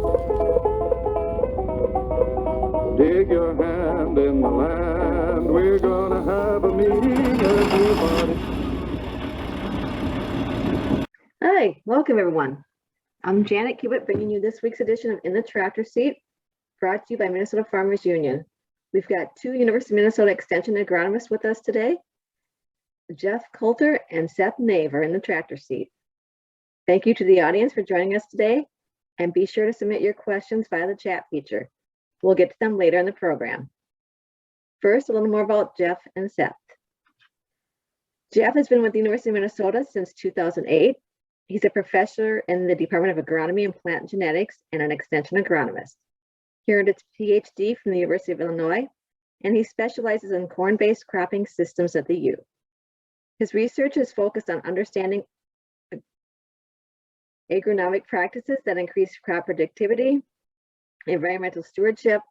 Dig your hand in the land. We're gonna have a meeting, everybody. Hi, welcome everyone. I'm Janet Cubitt, bringing you this week's edition of In the Tractor Seat, brought to you by Minnesota Farmers Union. We've got two University of Minnesota Extension agronomists with us today. Jeff Coulter and Seth Naeve are in the tractor seat. Thank you to the audience for joining us today, and be sure to submit your questions via the chat feature. We'll get to them later in the program. First, a little more about Jeff and Seth. Jeff has been with the University of Minnesota since 2008. He's a professor in the Department of Agronomy and Plant Genetics and an extension agronomist. He earned his PhD from the University of Illinois, and he specializes in corn-based cropping systems at the U. His research is focused on understanding agronomic practices that increase crop productivity, environmental stewardship,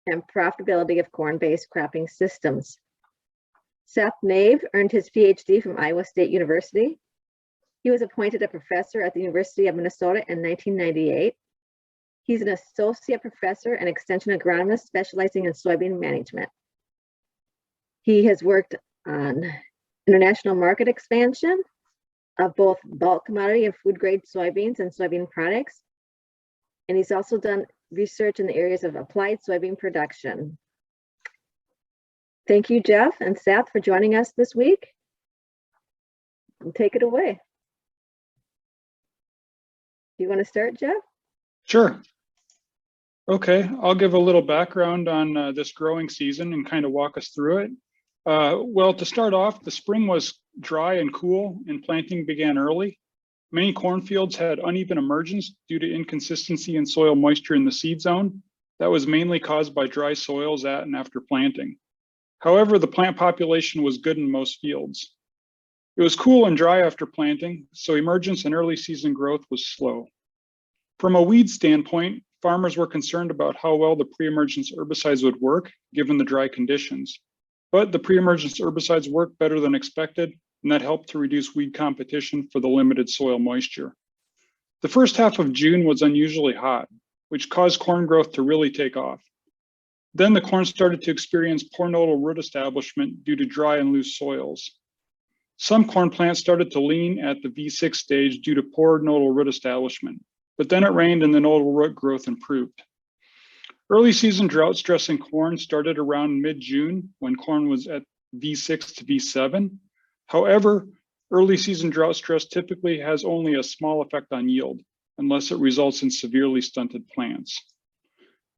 and profitability of corn-based cropping systems. Seth Naeve earned his PhD from Iowa State University. He was appointed a professor at the University of Minnesota in 1998. He's an associate professor and extension agronomist specializing in soybean management. He has worked on international market expansion of both bulk commodity and food grade soybeans and soybean products. And he's also done research in the areas of applied soybean production. Thank you, Jeff and Seth, for joining us this week. Take it away. Do you want to start, Jeff? Sure. Okay, I'll give a little background on this growing season and kind of walk us through it. Well, to start off, the spring was dry and cool and planting began early. Many cornfields had uneven emergence due to inconsistency in soil moisture in the seed zone. That was mainly caused by dry soils at and after planting. However, the plant population was good in most fields. It was cool and dry after planting, so emergence and early season growth was slow. From a weed standpoint, farmers were concerned about how well the pre-emergence herbicides would work given the dry conditions. But the pre-emergence herbicides worked better than expected, and that helped to reduce weed competition for the limited soil moisture. The first half of June was unusually hot, which caused corn growth to really take off. Then the corn started to experience poor nodal root establishment due to dry and loose soils. Some corn plants started to lean at the V6 stage due to poor nodal root establishment, but then it rained and the nodal root growth improved. Early season drought stress in corn started around mid-June when corn was at V6 to V7. However, early season drought stress typically has only a small effect on yield, unless it results in severely stunted plants.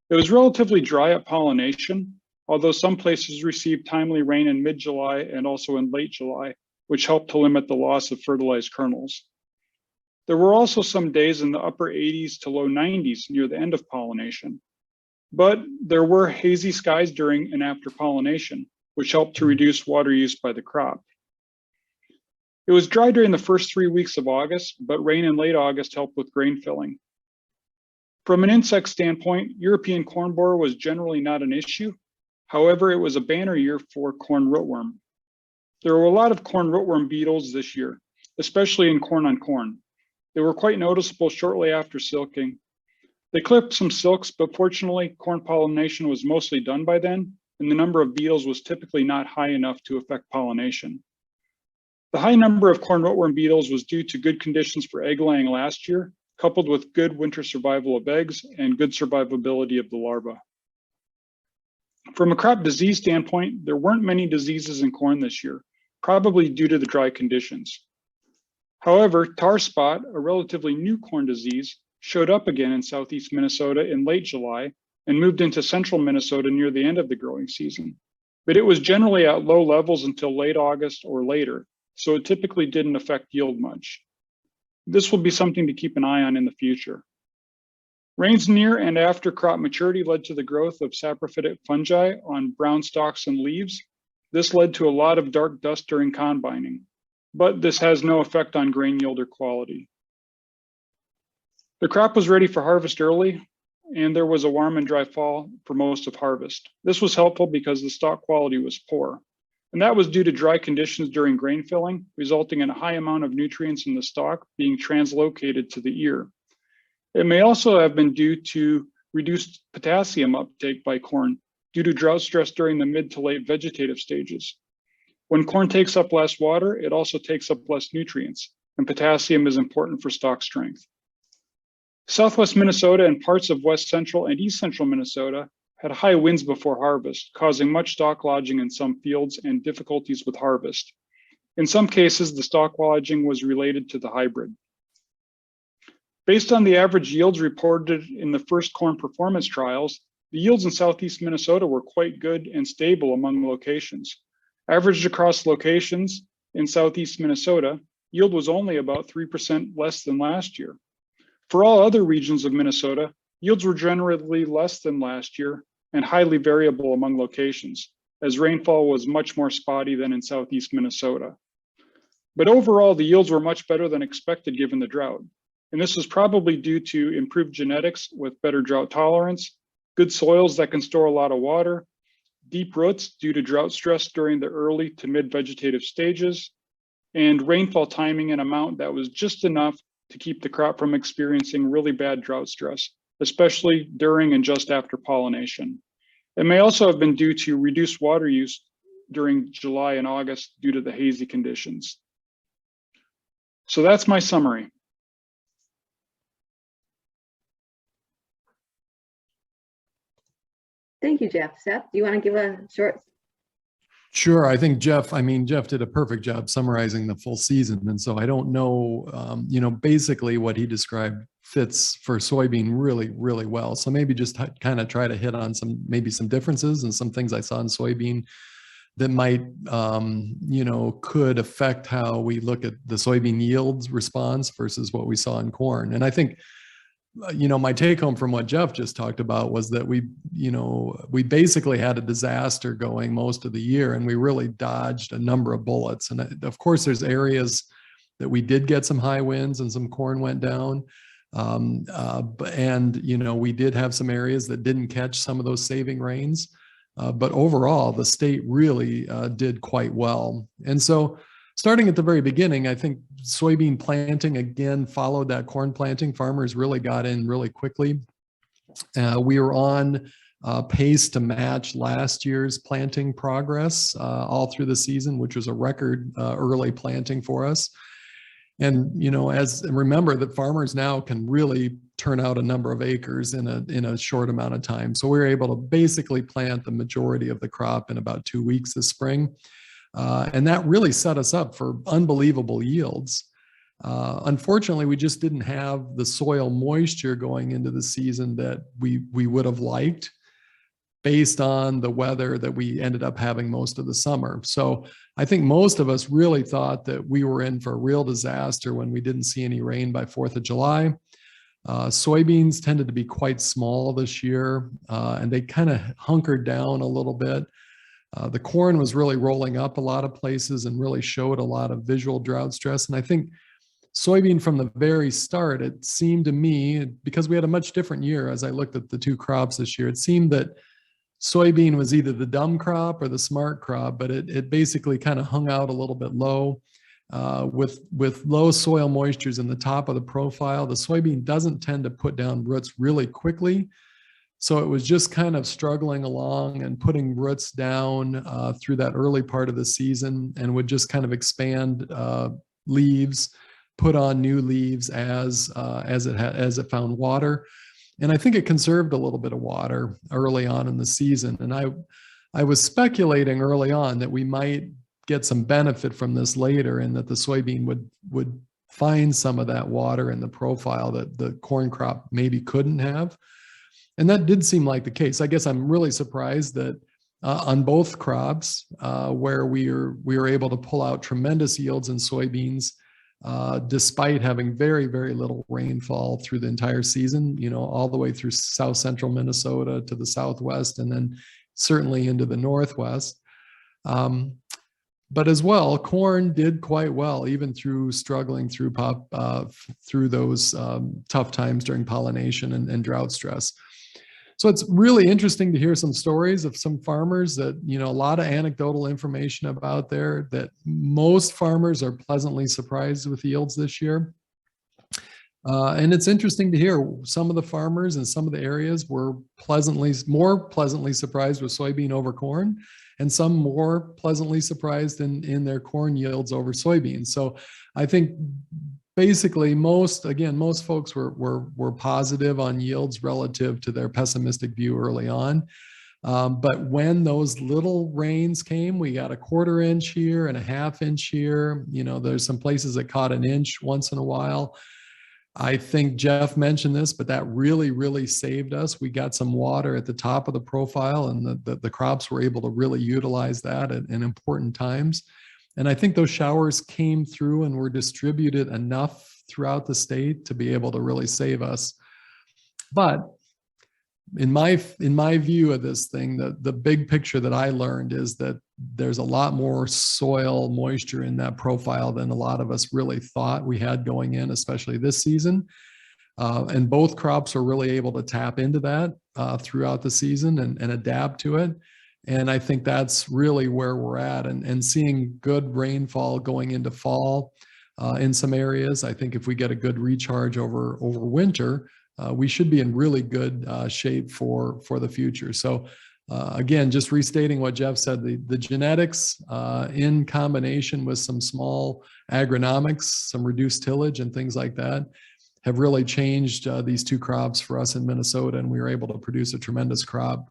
It was relatively dry at pollination, although some places received timely rain in mid-July and also in late July, which helped to limit the loss of fertilized kernels. There were also some days in the upper 80s to low 90s near the end of pollination, but there were hazy skies during and after pollination, which helped to reduce water use by the crop. It was dry during the first 3 weeks of August, but rain in late August helped with grain filling. From an insect standpoint, European corn borer was generally not an issue. However, it was a banner year for corn rootworm. There were a lot of corn rootworm beetles this year, especially in corn on corn. They were quite noticeable shortly after silking. They clipped some silks, but fortunately, corn pollination was mostly done by then, and the number of beetles was typically not high enough to affect pollination. The high number of corn rootworm beetles was due to good conditions for egg laying last year, coupled with good winter survival of eggs and good survivability of the larvae. From a crop disease standpoint, there weren't many diseases in corn this year, probably due to the dry conditions. However, tar spot, a relatively new corn disease, showed up again in southeast Minnesota in late July and moved into central Minnesota near the end of the growing season. But it was generally at low levels until late August or later, so it typically didn't affect yield much. This will be something to keep an eye on in the future. Rains near and after crop maturity led to the growth of saprophytic fungi on brown stalks and leaves. This led to a lot of dark dust during combining, but this has no effect on grain yield or quality. The crop was ready for harvest early, and there was a warm and dry fall for most of harvest. This was helpful because the stalk quality was poor, and that was due to dry conditions during grain filling, resulting in a high amount of nutrients in the stalk being translocated to the ear. It may also have been due to reduced potassium uptake by corn due to drought stress during the mid to late vegetative stages. When corn takes up less water, it also takes up less nutrients, and potassium is important for stalk strength. Southwest Minnesota and parts of west central and east central Minnesota had high winds before harvest, causing much stalk lodging in some fields and difficulties with harvest. In some cases, the stalk lodging was related to the hybrid. Based on the average yields reported in the first corn performance trials, the yields in southeast Minnesota were quite good and stable among locations. Averaged across locations in southeast Minnesota, yield was only about 3% less than last year. For all other regions of Minnesota, yields were generally less than last year and highly variable among locations, as rainfall was much more spotty than in southeast Minnesota. But overall, the yields were much better than expected given the drought. And this was probably due to improved genetics with better drought tolerance, good soils that can store a lot of water, deep roots due to drought stress during the early to mid vegetative stages, and rainfall timing and amount that was just enough to keep the crop from experiencing really bad drought stress, especially during and just after pollination. It may also have been due to reduced water use during July and August due to the hazy conditions. So that's my summary. Thank you, Jeff. Seth, do you want to give a short? Sure. I think Jeff did a perfect job summarizing the full season. And so I don't know, basically what he described fits for soybean really, really well. So maybe just kind of try to hit on maybe some differences and some things I saw in soybean that might, could affect how we look at the soybean yields response versus what we saw in corn. And I think, my take home from what Jeff just talked about was that we basically had a disaster going most of the year, and we really dodged a number of bullets. And of course, there's areas that we did get some high winds and some corn went down. We did have some areas that didn't catch some of those saving rains. But overall, the state really did quite well. And so starting at the very beginning, I think soybean planting again followed that corn planting. Farmers really got in really quickly. We were on pace to match last year's planting progress all through the season, which was a record early planting for us. And remember that farmers now can really turn out a number of acres in a short amount of time. So we were able to basically plant the majority of the crop in about 2 weeks this spring. And that really set us up for unbelievable yields. Unfortunately, we just didn't have the soil moisture going into the season that we would have liked based on the weather that we ended up having most of the summer. So I think most of us really thought that we were in for a real disaster when we didn't see any rain by 4th of July. Soybeans tended to be quite small this year, and they kind of hunkered down a little bit. The corn was really rolling up a lot of places and really showed a lot of visual drought stress. And I think soybean from the very start, it seemed to me, because we had a much different year as I looked at the two crops this year, it seemed that soybean was either the dumb crop or the smart crop, but it basically kind of hung out a little bit low. With low soil moistures in the top of the profile, the soybean doesn't tend to put down roots really quickly. So it was just kind of struggling along and putting roots down through that early part of the season, and would just kind of expand leaves, put on new leaves as it found water. And I think it conserved a little bit of water early on in the season. And I was speculating early on that we might get some benefit from this later, and that the soybean would find some of that water in the profile that the corn crop maybe couldn't have. And that did seem like the case. I guess I'm really surprised that on both crops, where we were able to pull out tremendous yields in soybeans, despite having very, very little rainfall through the entire season, all the way through south central Minnesota to the southwest, and then certainly into the northwest. But as well, corn did quite well, even through struggling through those tough times during pollination and drought stress. So it's really interesting to hear some stories of some farmers that, a lot of anecdotal information about there, that most farmers are pleasantly surprised with yields this year. And it's interesting to hear some of the farmers in some of the areas were more pleasantly surprised with soybean over corn, and some more pleasantly surprised in their corn yields over soybeans. So I think basically most folks were positive on yields relative to their pessimistic view early on. But when those little rains came, we got a 1/4 inch here and a 1/2 inch here. There's some places that caught an inch once in a while. I think Jeff mentioned this, but that really, really saved us. We got some water at the top of the profile, and the crops were able to really utilize that at important times. And I think those showers came through and were distributed enough throughout the state to be able to really save us. But in my view of this thing, the big picture that I learned is that there's a lot more soil moisture in that profile than a lot of us really thought we had going in, especially this season. And both crops are really able to tap into that throughout the season and adapt to it. And I think that's really where we're at, and seeing good rainfall going into fall in some areas. I think if we get a good recharge over winter, we should be in really good shape for the future. So again, just restating what Jeff said, the genetics in combination with some small agronomics, some reduced tillage and things like that have really changed these two crops for us in Minnesota. And we were able to produce a tremendous crop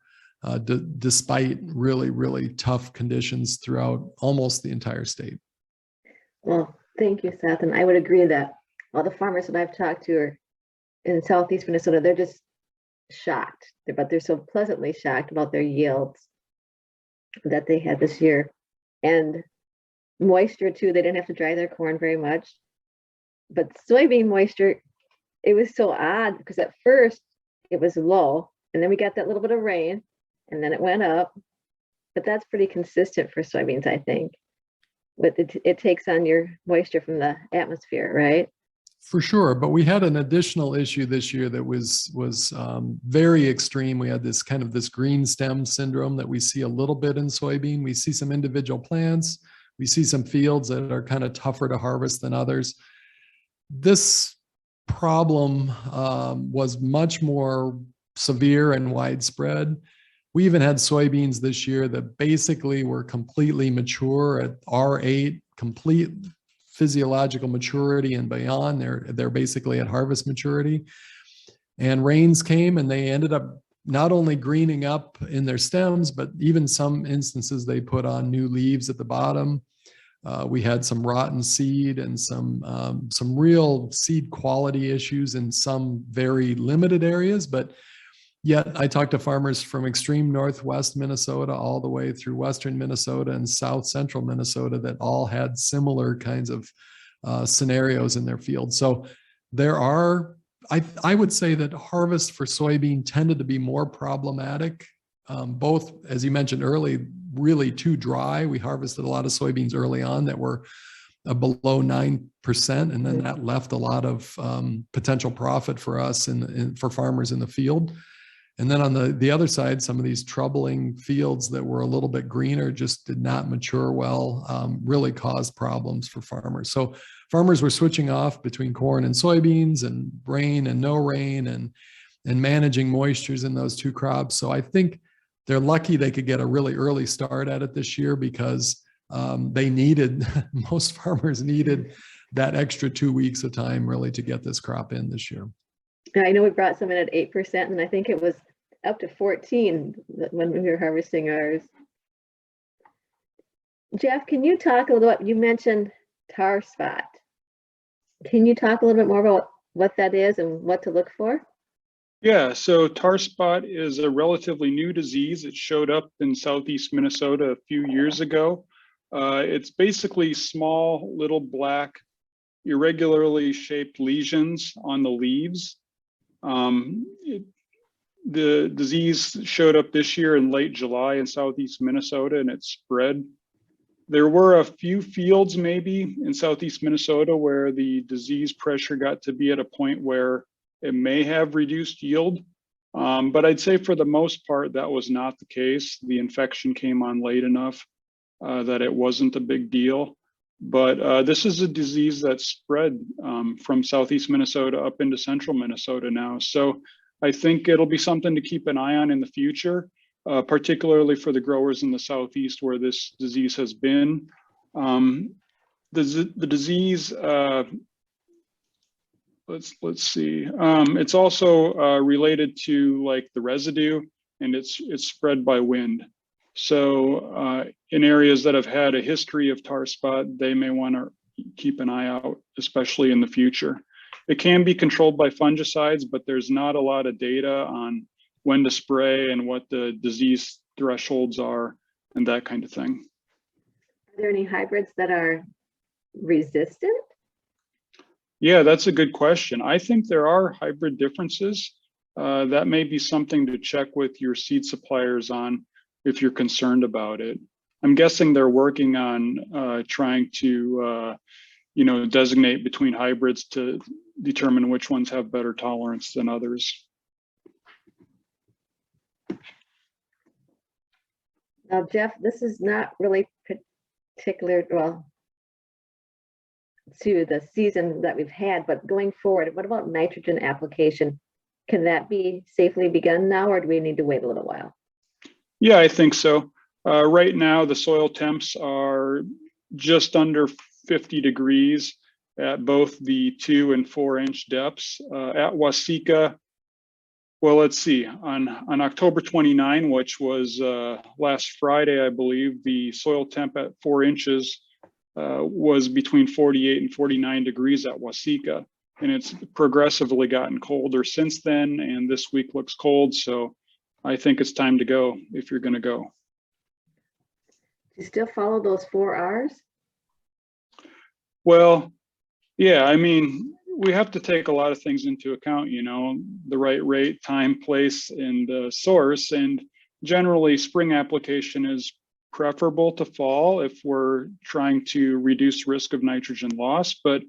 despite really, really tough conditions throughout almost the entire state. Well, thank you, Seth. And I would agree that all the farmers that I've talked to are in Southeast Minnesota, they're just shocked, but they're so pleasantly shocked about their yields that they had this year. And moisture too, they didn't have to dry their corn very much. But soybean moisture, it was so odd because at first it was low, and then we got that little bit of rain, and then it went up. But that's pretty consistent for soybeans, I think. But it takes on your moisture from the atmosphere, right? For sure, but we had an additional issue this year that was very extreme. We had this green stem syndrome that we see a little bit in soybean. We see some individual plants. We see some fields that are kind of tougher to harvest than others. This problem was much more severe and widespread. We even had soybeans this year that basically were completely mature at R8, complete physiological maturity and beyond. They're basically at harvest maturity. And rains came and they ended up not only greening up in their stems, but even some instances they put on new leaves at the bottom. We had some rotten seed and some real seed quality issues in some very limited areas, but yet I talked to farmers from extreme northwest Minnesota all the way through western Minnesota and south central Minnesota that all had similar kinds of scenarios in their field. So there are, I would say that harvest for soybean tended to be more problematic, both, as you mentioned early, really too dry. We harvested a lot of soybeans early on that were below 9%, and then that left a lot of potential profit for us for farmers in the field. And then on the other side, some of these troubling fields that were a little bit greener just did not mature well, really caused problems for farmers. So farmers were switching off between corn and soybeans and rain and no rain and managing moistures in those two crops. So I think they're lucky they could get a really early start at it this year because most farmers needed that extra 2 weeks of time really to get this crop in this year. I know we brought some in at 8%, and I think it was up to 14 when we were harvesting ours. Jeff, can you talk a little bit? You mentioned tar spot. Can you talk a little bit more about what that is and what to look for? Yeah, so tar spot is a relatively new disease. It showed up in southeast Minnesota a few years ago. It's basically small, little black, irregularly shaped lesions on the leaves. The disease showed up this year in late July in southeast Minnesota, and it spread. There were a few fields maybe in southeast Minnesota where the disease pressure got to be at a point where it may have reduced yield. But I'd say for the most part, that was not the case. The infection came on late enough that it wasn't a big deal. But this is a disease that's spread from southeast Minnesota up into central Minnesota now. So I think it'll be something to keep an eye on in the future, particularly for the growers in the southeast where this disease has been. The disease, let's see. It's also related to like the residue, and it's spread by wind. So in areas that have had a history of tar spot, they may want to keep an eye out, especially in the future. It can be controlled by fungicides, but there's not a lot of data on when to spray and what the disease thresholds are and that kind of thing. Are there any hybrids that are resistant? Yeah, that's a good question. I think there are hybrid differences. That may be something to check with your seed suppliers on if you're concerned about it. I'm guessing they're working on trying to, designate between hybrids to determine which ones have better tolerance than others. Now, Jeff, this is not really particular, well, to the season that we've had, but going forward, what about nitrogen application? Can that be safely begun now, or do we need to wait a little while? Yeah, I think so. Right now, the soil temps are just under 50 degrees at both the 2 and 4 inch depths. At Waseca, well, let's see, on October 29, which was last Friday, I believe, the soil temp at 4 inches was between 48 and 49 degrees at Waseca. And it's progressively gotten colder since then, and this week looks cold. So I think it's time to go if you're going to go. Do you still follow those 4 R's? Well, yeah, I mean, we have to take a lot of things into account, the right rate, time, place, and source. And generally, spring application is preferable to fall if we're trying to reduce risk of nitrogen loss. But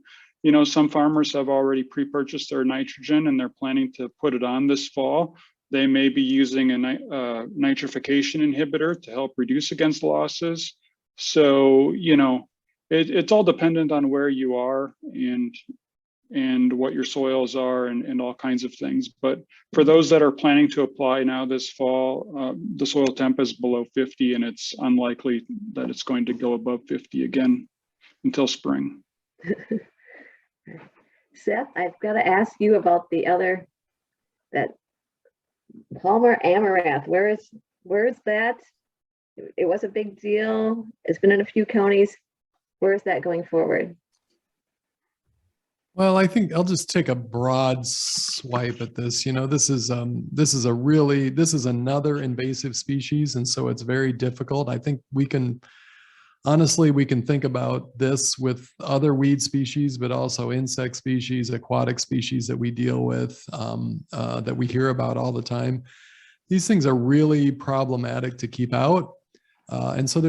some farmers have already pre-purchased their nitrogen and they're planning to put it on this fall. They may be using a nitrification inhibitor to help reduce against losses. So, it's all dependent on where you are and what your soils are and all kinds of things. But for those that are planning to apply now this fall, the soil temp is below 50 and it's unlikely that it's going to go above 50 again until spring. Seth, I've got to ask you about that Palmer amaranth. Where is that? It was a big deal. It's been in a few counties. Where is that going forward? Well, I think I'll just take a broad swipe at this. This is another invasive species, and so it's very difficult. I think we can think about this with other weed species, but also insect species, aquatic species that we deal with, that we hear about all the time. These things are really problematic to keep out. And so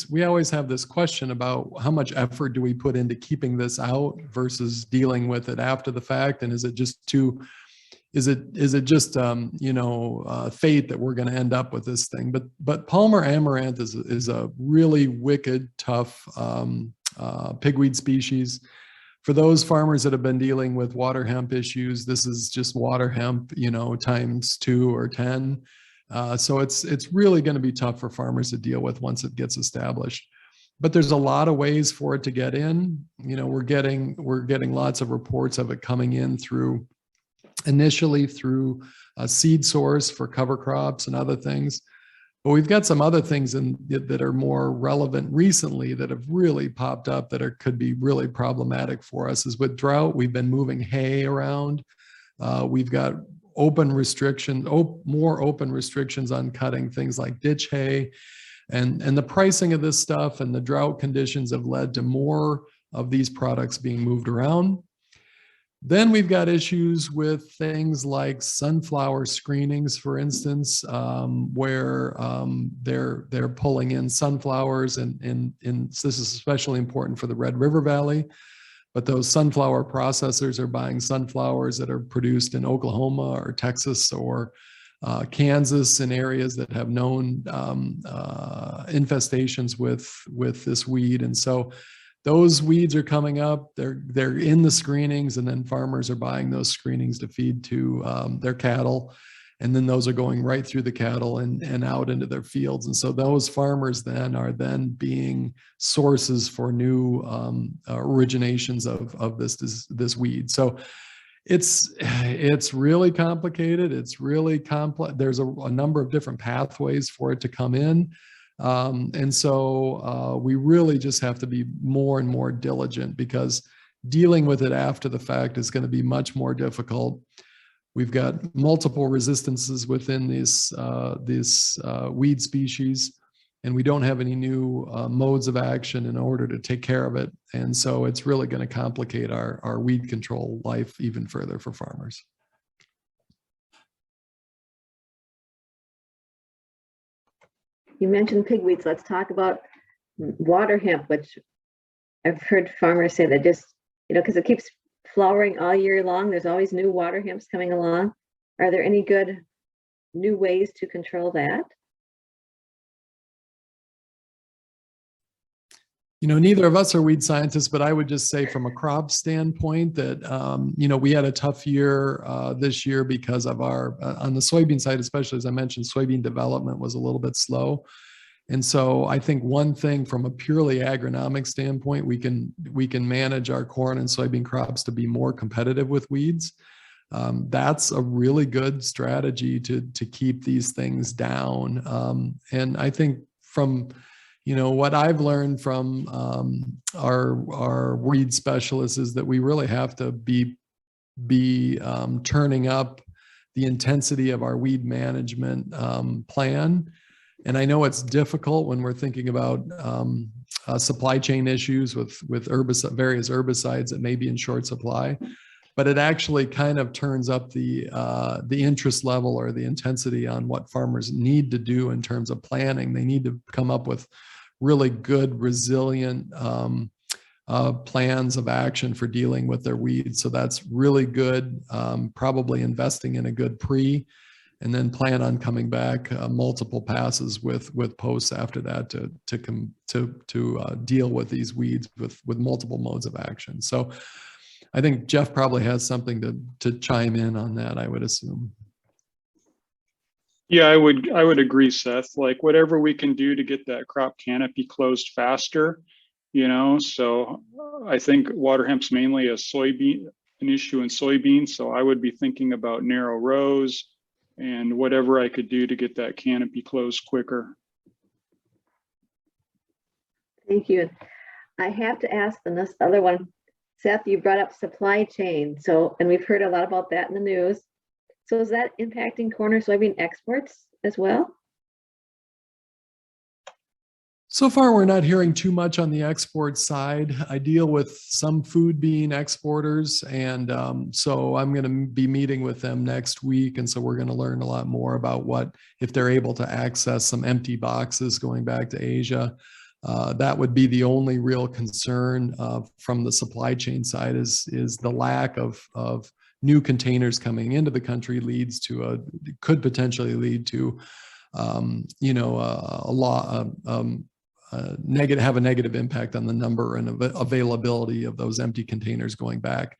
we always have this question about how much effort do we put into keeping this out versus dealing with it after the fact, and is it just fate that we're going to end up with this thing? But Palmer amaranth is a really wicked, tough pigweed species. For those farmers that have been dealing with water hemp issues, this is just water hemp, times 2 or 10. So it's really going to be tough for farmers to deal with once it gets established. But there's a lot of ways for it to get in. We're getting lots of reports of it coming in initially through a seed source for cover crops and other things. But we've got some other things that are more relevant recently that have really popped up that could be really problematic for us. Is with drought, we've been moving hay around. We've got more open restrictions on cutting things like ditch hay, and the pricing of this stuff and the drought conditions have led to more of these products being moved around. Then we've got issues with things like sunflower screenings, for instance, where they're pulling in sunflowers, and this is especially important for the Red River Valley. But those sunflower processors are buying sunflowers that are produced in Oklahoma or Texas or Kansas, in areas that have known infestations with this weed. And so those weeds are coming up. They're in the screenings, and then farmers are buying those screenings to feed to their cattle. And then those are going right through the cattle and out into their fields. And so those farmers then are being sources for new originations of this weed. So it's really complicated. It's really complex. There's a number of different pathways for it to come in. And so we really just have to be more and more diligent, because dealing with it after the fact is going to be much more difficult. We've got multiple resistances within these weed species, and we don't have any new modes of action in order to take care of it. And so it's really going to complicate our weed control life even further for farmers. You mentioned pigweeds. Let's talk about water hemp, which I've heard farmers say that just, because it keeps flowering all year long. There's always new water hemps coming along. Are there any good new ways to control that? Neither of us are weed scientists, but I would just say from a crop standpoint that, we had a tough year this year because of on the soybean side, especially as I mentioned, soybean development was a little bit slow. And so I think one thing from a purely agronomic standpoint, we can manage our corn and soybean crops to be more competitive with weeds. That's a really good strategy to keep these things down. And I think from what I've learned from our weed specialists is that we really have to be turning up the intensity of our weed management plan. And I know it's difficult when we're thinking about supply chain issues with various herbicides that may be in short supply, but it actually kind of turns up the interest level or the intensity on what farmers need to do in terms of planning. They need to come up with really good, resilient plans of action for dealing with their weeds. So that's really good. Probably investing in a good pre, and then plan on coming back multiple passes with posts after that to deal with these weeds with multiple modes of action. So I think Jeff probably has something to chime in on that, I would assume. Yeah, I would agree, Seth. Like whatever we can do to get that crop canopy closed faster, So I think water hemp's mainly an issue in soybeans. So I would be thinking about narrow rows and whatever I could do to get that canopy closed quicker. Thank you. I have to ask this other one. Seth, you brought up supply chain. And we've heard a lot about that in the news. So is that impacting corn or soybean exports as well? So far, we're not hearing too much on the export side. I deal with some food bean exporters, and so I'm going to be meeting with them next week. And so we're going to learn a lot more about if they're able to access some empty boxes going back to Asia. That would be the only real concern from the supply chain side is the lack of new containers coming into the country could potentially lead to have a negative impact on the number and availability of those empty containers going back.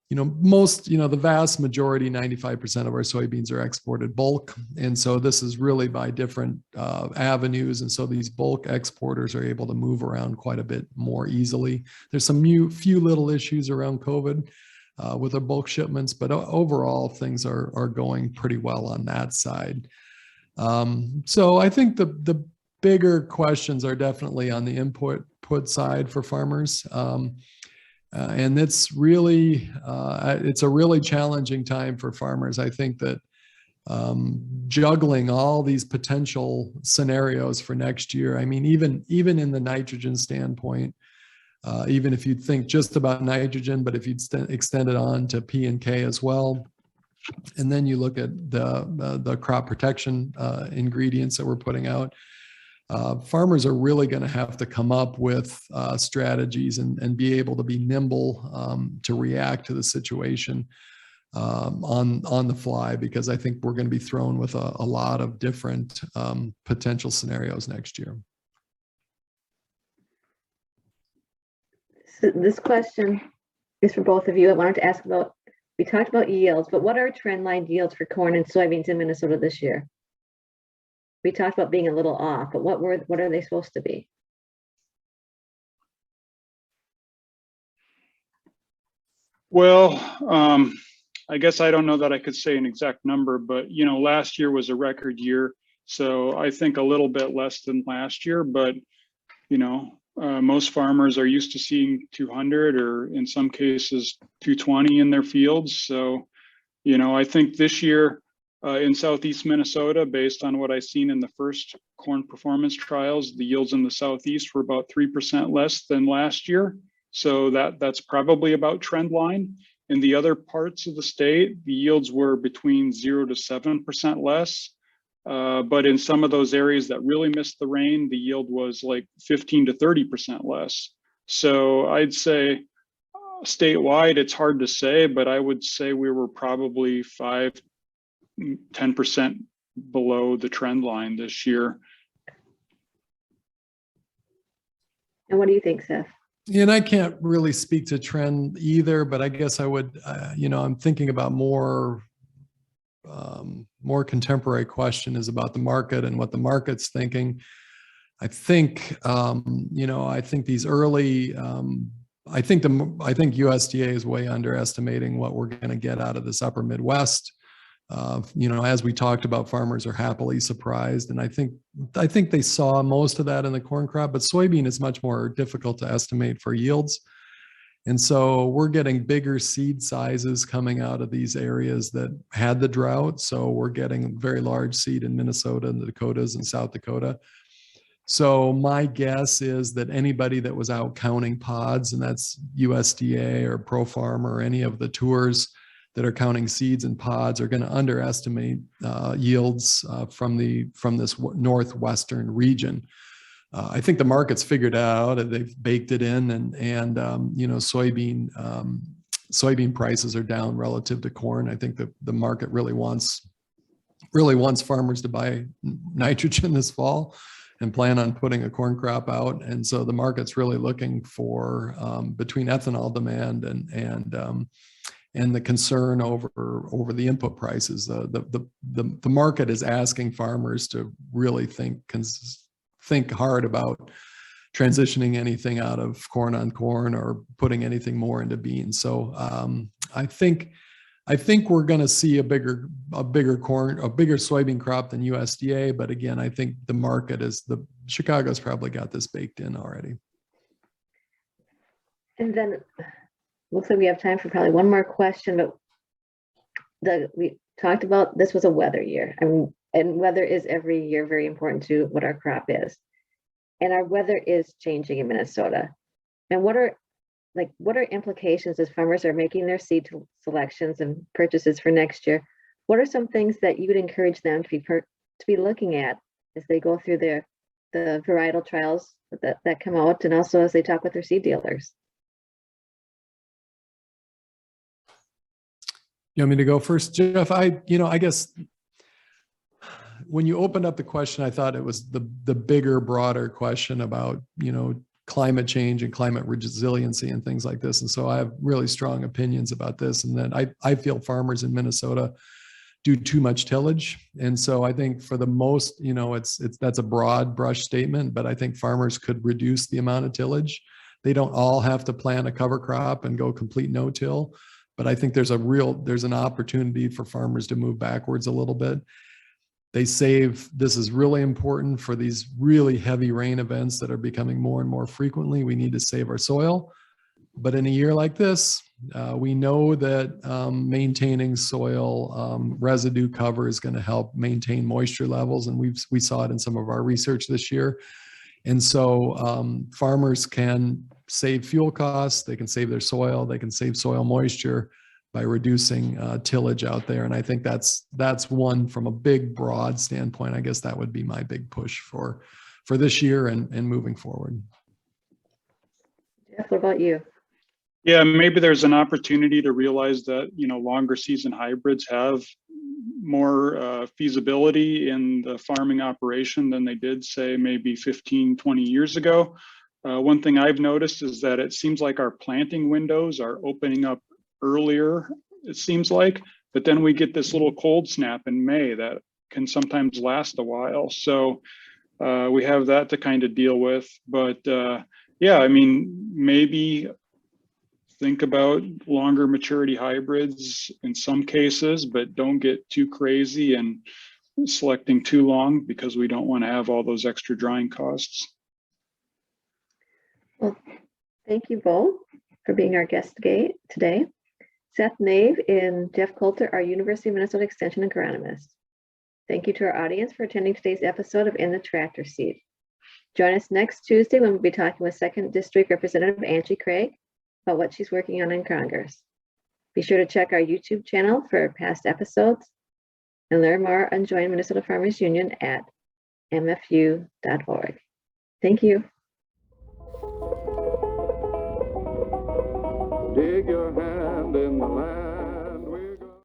The vast majority, 95% of our soybeans are exported bulk. And so this is really by different avenues. And so these bulk exporters are able to move around quite a bit more easily. There's some few little issues around COVID with our bulk shipments, but overall things are going pretty well on that side. So I think the bigger questions are definitely on the input side for farmers. And it's a really challenging time for farmers. I think that juggling all these potential scenarios for next year, I mean, even in the nitrogen standpoint, even if you think just about nitrogen, but if you'd extend it on to P and K as well, and then you look at the crop protection ingredients that we're putting out, farmers are really going to have to come up with strategies and be able to be nimble to react to the situation on the fly, because I think we're going to be thrown with a lot of different potential scenarios next year. This question is for both of you. I wanted to ask about, we talked about yields, but what are trend line yields for corn and soybeans in Minnesota this year? We talked about being a little off, but what are they supposed to be? Well, I guess I don't know that I could say an exact number, but last year was a record year. So I think a little bit less than last year, but most farmers are used to seeing 200 or in some cases 220 in their fields. So, I think this year in Southeast Minnesota, based on what I've seen in the first corn performance trials, the yields in the Southeast were about 3% less than last year. So that's probably about trend line. In the other parts of the state, the yields were between 0 to 7% less. But in some of those areas that really missed the rain, the yield was like 15 to 30% less. So I'd say statewide, it's hard to say, but I would say we were probably 10% below the trend line this year. And what do you think, Seth? And I can't really speak to trend either, but I guess I would, I'm thinking about more contemporary question is about the market and what the market's thinking. I think, I think these early, I think USDA is way underestimating what we're going to get out of this upper Midwest. As we talked about, farmers are happily surprised, and I think they saw most of that in the corn crop, but soybean is much more difficult to estimate for yields. And so we're getting bigger seed sizes coming out of these areas that had the drought. So we're getting very large seed in Minnesota and the Dakotas and South Dakota. So my guess is that anybody that was out counting pods, and that's USDA or ProFarm or any of the tours that are counting seeds and pods, are going to underestimate yields from this northwestern region. I think the market's figured out, and they've baked it in, and soybean prices are down relative to corn. I think the market really wants farmers to buy nitrogen this fall and plan on putting a corn crop out. And so the market's really looking for between ethanol demand and the concern over the input prices. The market is asking farmers to really think hard about transitioning anything out of corn on corn or putting anything more into beans. So I think we're going to see a bigger soybean crop than USDA. But again, I think the market Chicago's probably got this baked in already. And then looks like we have time for probably one more question, but we talked about this was a weather year. And weather is every year very important to what our crop is. And our weather is changing in Minnesota. And what are implications as farmers are making their seed selections and purchases for next year? What are some things that you would encourage them to be looking at as they go through the varietal trials that come out, and also as they talk with their seed dealers? You want me to go first, Jeff? I guess when you opened up the question, I thought it was the bigger, broader question about, climate change and climate resiliency and things like this. And so I have really strong opinions about this, and that I feel farmers in Minnesota do too much tillage. And so I think for the most, that's a broad brush statement, but I think farmers could reduce the amount of tillage. They don't all have to plant a cover crop and go complete no-till. But I think there's an opportunity for farmers to move backwards a little bit. This is really important for these really heavy rain events that are becoming more and more frequently. We need to save our soil. But in a year like this, we know that maintaining soil residue cover is going to help maintain moisture levels. And we saw it in some of our research this year. And so farmers can save fuel costs, they can save their soil, they can save soil moisture by reducing tillage out there. And I think that's one from a big, broad standpoint. I guess that would be my big push for this year and moving forward. Jeff, what about you? Yeah, maybe there's an opportunity to realize that, longer season hybrids have more feasibility in the farming operation than they did, say, maybe 15, 20 years ago. One thing I've noticed is that it seems like our planting windows are opening up earlier, it seems like, but then we get this little cold snap in May that can sometimes last a while. So we have that to kind of deal with. But yeah, I mean, maybe think about longer maturity hybrids in some cases, but don't get too crazy and selecting too long, because we don't want to have all those extra drying costs. Well, thank you both for being our guest today. Seth Naeve and Jeff Coulter are University of Minnesota Extension agronomists. Thank you to our audience for attending today's episode of In the Tractor Seat. Join us next Tuesday when we'll be talking with 2nd District Representative Angie Craig about what she's working on in Congress. Be sure to check our YouTube channel for past episodes and learn more on Join Minnesota Farmers Union at mfu.org. Thank you. Dig your hand in the land.